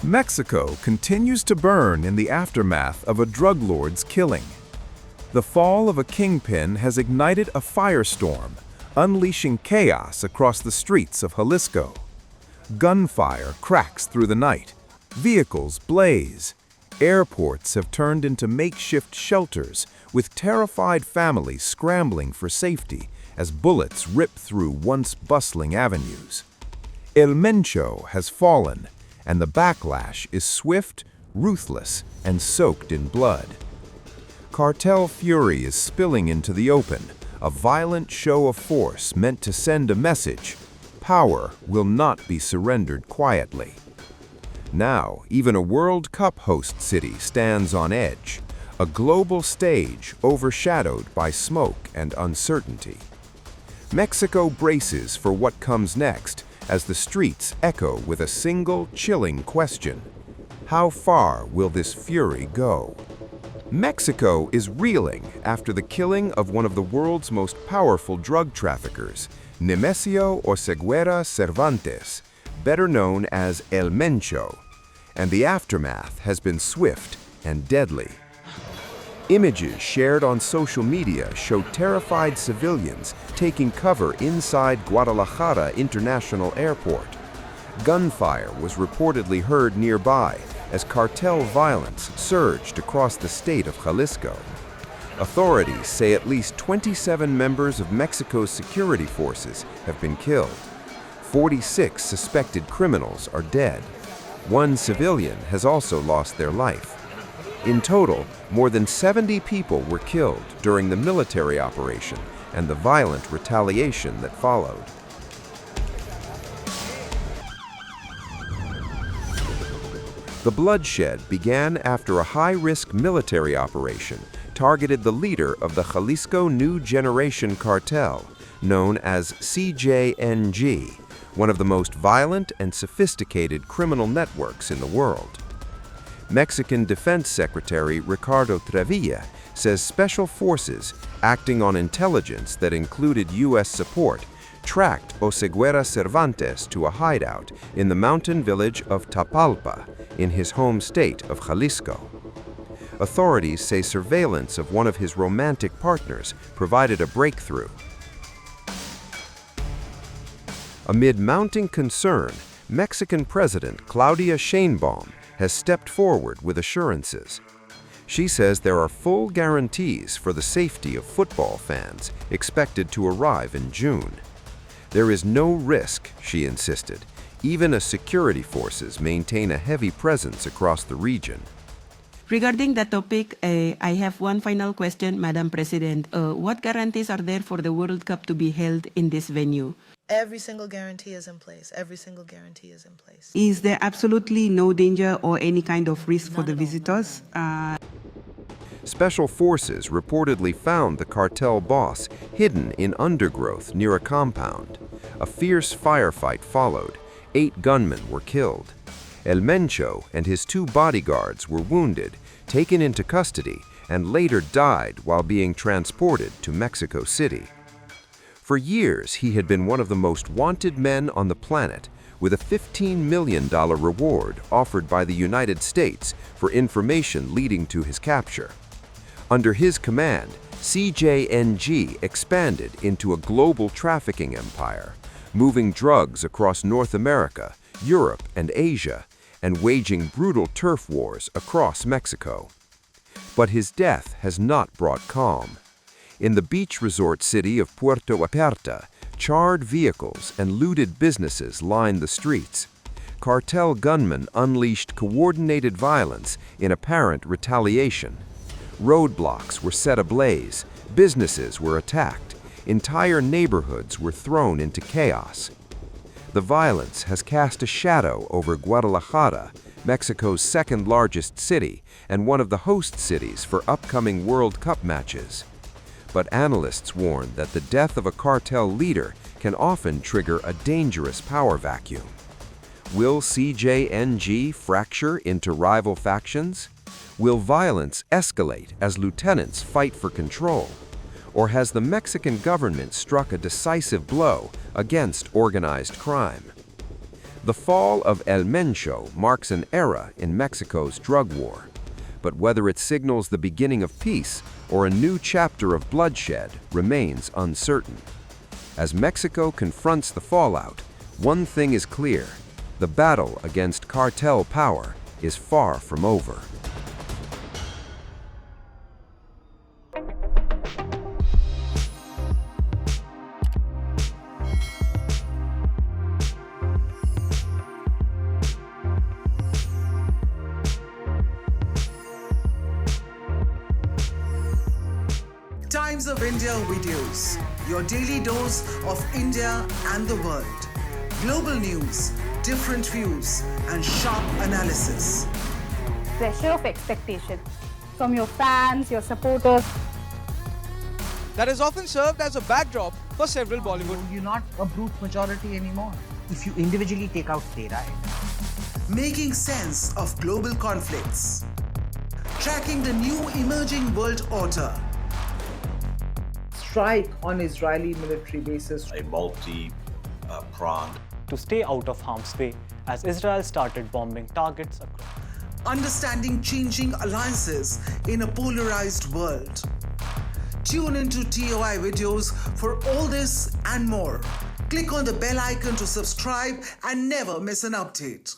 Mexico continues to burn in the aftermath of a drug lord's killing. The fall of a kingpin has ignited a firestorm, unleashing chaos across the streets of Jalisco. Gunfire cracks through the night, vehicles blaze, airports have turned into makeshift shelters, with terrified families scrambling for safety as bullets rip through once bustling avenues. El Mencho has fallen, and the backlash is swift, ruthless, and soaked in blood. Cartel fury is spilling into the open, a violent show of force meant to send a message: power will not be surrendered quietly. Now, even a World Cup host city stands on edge, a global stage overshadowed by smoke and uncertainty. Mexico braces for what comes next, as the streets echo with a single chilling question: how far will this fury go? Mexico is reeling after the killing of one of the world's most powerful drug traffickers, Nemesio Oseguera Cervantes, better known as El Mencho, and the aftermath has been swift and deadly. Images shared on social media show terrified civilians taking cover inside Guadalajara International Airport. Gunfire was reportedly heard nearby as cartel violence surged across the state of Jalisco. Authorities say at least 27 members of Mexico's security forces have been killed. 46 suspected criminals are dead. One civilian has also lost their life. In total, more than 70 people were killed during the military operation and the violent retaliation that followed. The bloodshed began after a high-risk military operation targeted the leader of the Jalisco New Generation Cartel, known as CJNG, one of the most violent and sophisticated criminal networks in the world. Mexican Defense Secretary Ricardo Trevilla says special forces, acting on intelligence that included U.S. support, tracked Oseguera Cervantes to a hideout in the mountain village of Tapalpa, in his home state of Jalisco. Authorities say surveillance of one of his romantic partners provided a breakthrough. Amid mounting concern, Mexican President Claudia Sheinbaum has stepped forward with assurances. She says there are full guarantees for the safety of football fans expected to arrive in June. There is no risk, she insisted, even as security forces maintain a heavy presence across the region. Regarding that topic, I have one final question, Madam President. What guarantees are there for the World Cup to be held in this venue? Every single guarantee is in place. Every single guarantee is in place. Is there absolutely no danger or any kind of risk for the visitors? Special forces reportedly found the cartel boss hidden in undergrowth near a compound. A fierce firefight followed. 8 gunmen were killed. El Mencho and his 2 bodyguards were wounded, taken into custody, and later died while being transported to Mexico City. For years, he had been one of the most wanted men on the planet, with a $15 million reward offered by the United States for information leading to his capture. Under his command, CJNG expanded into a global trafficking empire, moving drugs across North America, Europe, and Asia, and waging brutal turf wars across Mexico. But his death has not brought calm. In the beach resort city of Puerto Vallarta, charred vehicles and looted businesses lined the streets. Cartel gunmen unleashed coordinated violence in apparent retaliation. Roadblocks were set ablaze, businesses were attacked, entire neighborhoods were thrown into chaos. The violence has cast a shadow over Guadalajara, Mexico's second-largest city and one of the host cities for upcoming World Cup matches. But analysts warn that the death of a cartel leader can often trigger a dangerous power vacuum. Will CJNG fracture into rival factions? Will violence escalate as lieutenants fight for control? Or has the Mexican government struck a decisive blow against organized crime? The fall of El Mencho marks an era in Mexico's drug war. But whether it signals the beginning of peace or a new chapter of bloodshed remains uncertain. As Mexico confronts the fallout, one thing is clear: the battle against cartel power is far from over. Times of India videos, your daily dose of India and the world. Global news, different views, and sharp analysis. Pressure of expectation from your fans, your supporters. That is often served as a backdrop for several Bollywood. You're not a brute majority anymore. If you individually take out Tera, Making sense of global conflicts. Tracking the new emerging world order. strike on Israeli military bases. A multi-pronged. To stay out of harm's way as Israel started bombing targets across. Understanding changing alliances in a polarized world. Tune into TOI videos for all this and more. Click on the bell icon to subscribe and never miss an update.